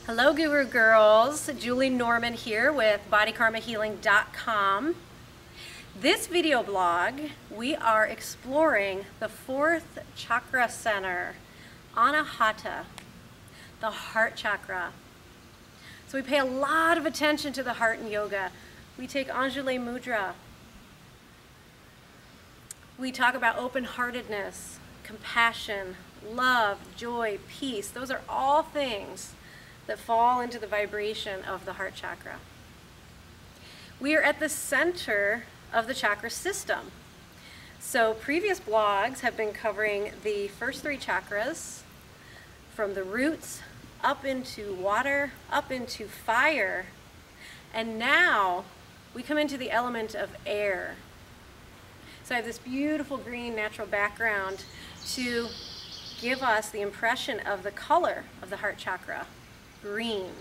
Hello Guru Girls, Julie Norman here with BodyKarmaHealing.com. This video blog, we are exploring the fourth chakra center, Anahata, the heart chakra. So we pay a lot of attention to the heart in yoga. We take Anjali Mudra. We talk about open-heartedness, compassion, love, joy, peace. Those are all things that fall into the vibration of the heart chakra. We are at the center of the chakra system. So previous blogs have been covering the first three chakras, from the roots up into water, up into fire, and now we come into the element of air. So I have this beautiful green natural background to give us the impression of the color of the heart chakra. Green.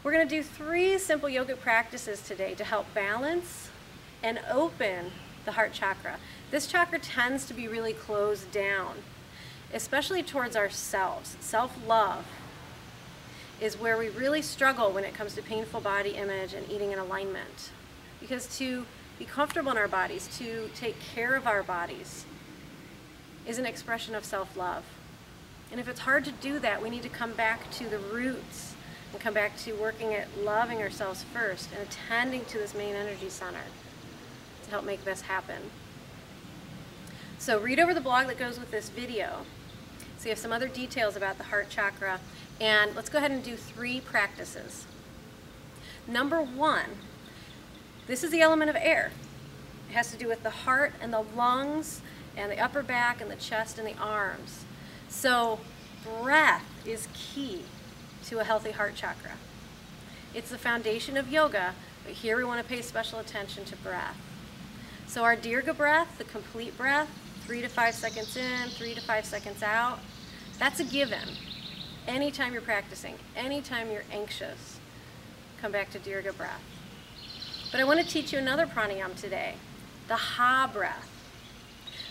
We're going to do 3 simple yogic practices today to help balance and open the heart chakra. This chakra tends to be really closed down, especially towards ourselves. Self-love is where we really struggle when it comes to painful body image and eating in alignment. Because to be comfortable in our bodies, to take care of our bodies, is an expression of self-love. And if it's hard to do that, we need to come back to the roots and come back to working at loving ourselves first and attending to this main energy center to help make this happen. So read over the blog that goes with this video. So you have some other details about the heart chakra. And let's go ahead and do 3 practices. Number 1, this is the element of air. It has to do with the heart and the lungs and the upper back and the chest and the arms. So breath is key to a healthy heart chakra. It's the foundation of yoga, but here we want to pay special attention to breath. So our Dirga breath, the complete breath, 3 to 5 seconds in, 3 to 5 seconds out, that's a given. Anytime you're practicing, anytime you're anxious, come back to Dirga breath. But I want to teach you another pranayama today, the Ha breath.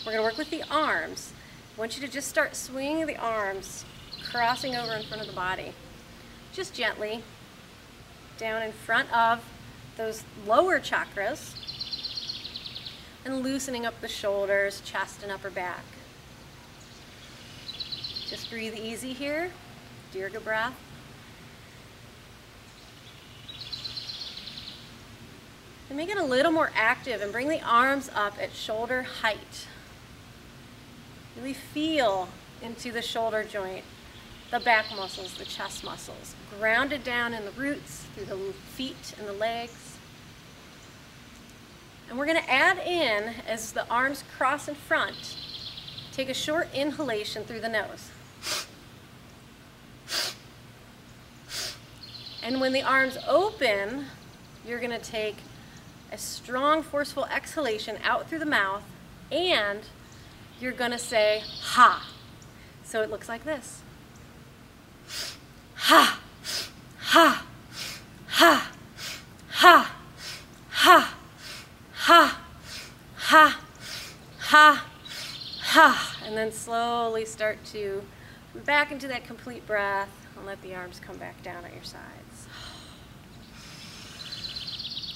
We're going to work with the arms. I want you to just start swinging the arms, crossing over in front of the body. Just gently, down in front of those lower chakras, and loosening up the shoulders, chest, and upper back. Just breathe easy here, Dirga breath. And make it a little more active and bring the arms up at shoulder height. Really feel into the shoulder joint, the back muscles, the chest muscles, grounded down in the roots, through the feet and the legs. And we're going to add in, as the arms cross in front, take a short inhalation through the nose. And when the arms open, you're going to take a strong, forceful exhalation out through the mouth, and you're going to say ha. So it looks like this. Ha, ha, ha, ha, ha, ha, ha, ha, ha. And then slowly start to come back into that complete breath and let the arms come back down at your sides.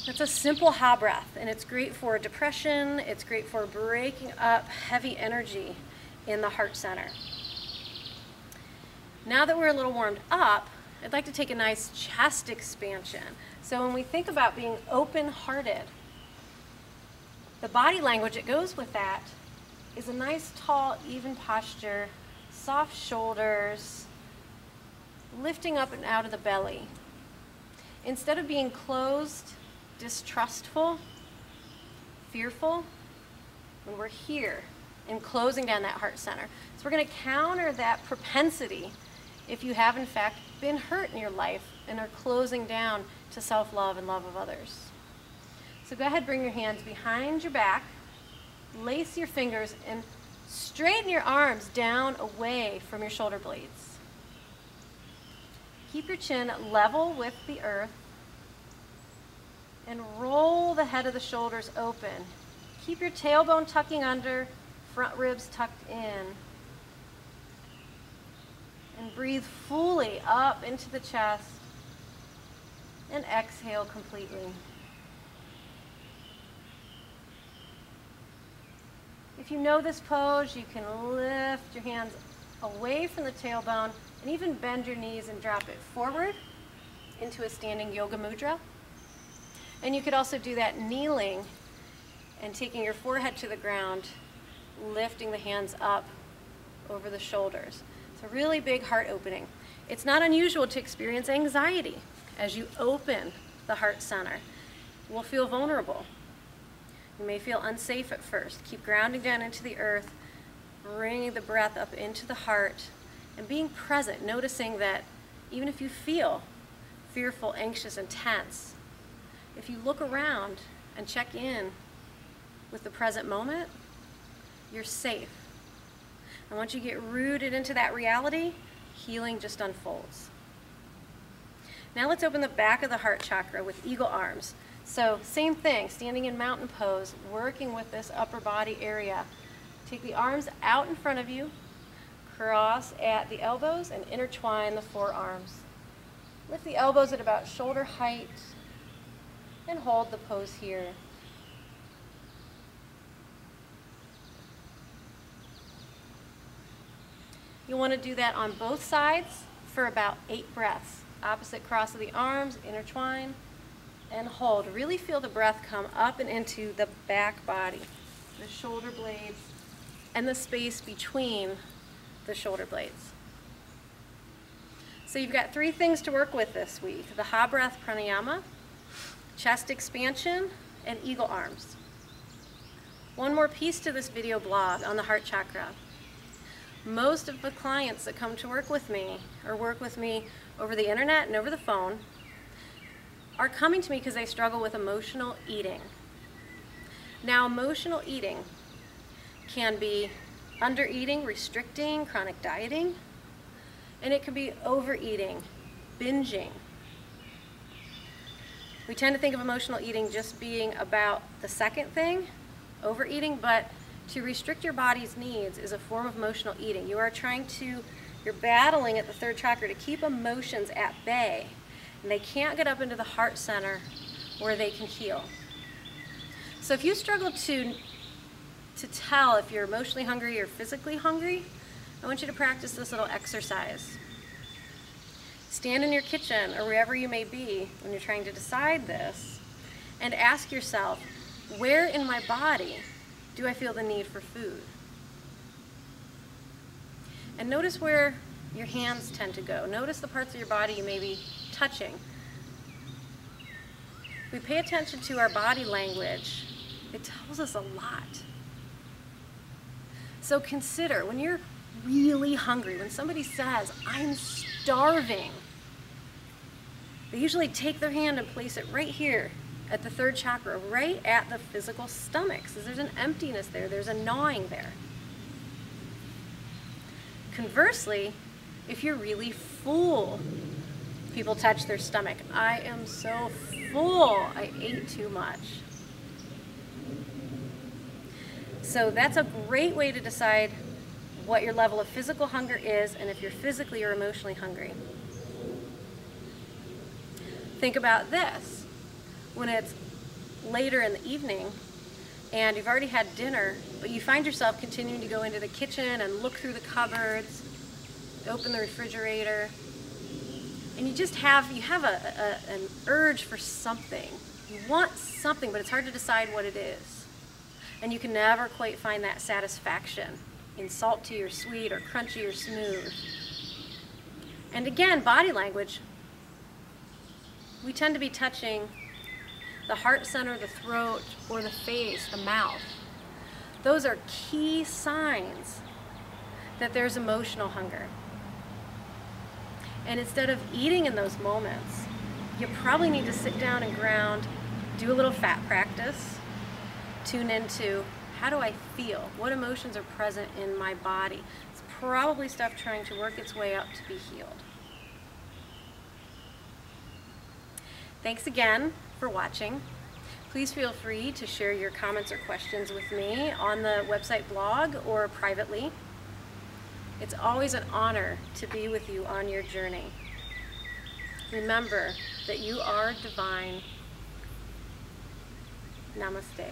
That's a simple Ha breath, and it's great for depression. It's great for breaking up heavy energy in the heart center. Now that we're a little warmed up, I'd like to take a nice chest expansion. So when we think about being open-hearted, the body language that goes with that is a nice, tall, even posture, soft shoulders, lifting up and out of the belly. Instead of being closed, distrustful, fearful, when we're here and closing down that heart center. So we're going to counter that propensity if you have in fact been hurt in your life and are closing down to self-love and love of others. So go ahead, bring your hands behind your back, lace your fingers, and straighten your arms down away from your shoulder blades. Keep your chin level with the earth, and roll the head of the shoulders open. Keep your tailbone tucking under, front ribs tucked in. And breathe fully up into the chest and exhale completely. If you know this pose, you can lift your hands away from the tailbone and even bend your knees and drop it forward into a standing yoga mudra. And you could also do that kneeling and taking your forehead to the ground, lifting the hands up over the shoulders. It's a really big heart opening. It's not unusual to experience anxiety as you open the heart center. You will feel vulnerable. You may feel unsafe at first. Keep grounding down into the earth, bringing the breath up into the heart, and being present, noticing that even if you feel fearful, anxious, and tense, if you look around and check in with the present moment, you're safe. And once you get rooted into that reality, healing just unfolds. Now let's open the back of the heart chakra with eagle arms. So same thing, standing in mountain pose, working with this upper body area. Take the arms out in front of you, cross at the elbows, and intertwine the forearms. Lift the elbows at about shoulder height and hold the pose here. You'll want to do that on both sides for about 8 breaths. Opposite cross of the arms, intertwine, and hold. Really feel the breath come up and into the back body, the shoulder blades, and the space between the shoulder blades. So you've got 3 things to work with this week: the Ha breath pranayama, chest expansion, and eagle arms. One more piece to this video blog on the heart chakra. Most of the clients that come to work with me or work with me over the internet and over the phone are coming to me because they struggle with emotional eating. Now, emotional eating can be under-eating, restricting, chronic dieting, and it can be overeating, binging. We tend to think of emotional eating just being about the second thing, overeating, but to restrict your body's needs is a form of emotional eating. You're battling at the third chakra to keep emotions at bay, and they can't get up into the heart center where they can heal. So if you struggle to tell if you're emotionally hungry or physically hungry, I want you to practice this little exercise. Stand in your kitchen or wherever you may be when you're trying to decide this, and ask yourself, where in my body do I feel the need for food? And notice where your hands tend to go. Notice the parts of your body you may be touching. We pay attention to our body language. It tells us a lot. So consider, when you're really hungry, when somebody says, "I'm starving," they usually take their hand and place it right here at the third chakra, right at the physical stomach. So there's an emptiness there, there's a gnawing there. Conversely, if you're really full, people touch their stomach. "I am so full, I ate too much." So that's a great way to decide what your level of physical hunger is and if you're physically or emotionally hungry. Think about this. When it's later in the evening and you've already had dinner, but you find yourself continuing to go into the kitchen and look through the cupboards, open the refrigerator, and you have an urge for something. You want something, but it's hard to decide what it is. And you can never quite find that satisfaction in salty or sweet or crunchy or smooth. And again, body language. We tend to be touching the heart center, the throat, or the face, the mouth. Those are key signs that there's emotional hunger. And instead of eating in those moments, you probably need to sit down and ground, do a little fat practice, tune into, how do I feel? What emotions are present in my body? It's probably stuff trying to work its way up to be healed. Thanks again for watching. Please feel free to share your comments or questions with me on the website blog or privately. It's always an honor to be with you on your journey. Remember that you are divine. Namaste.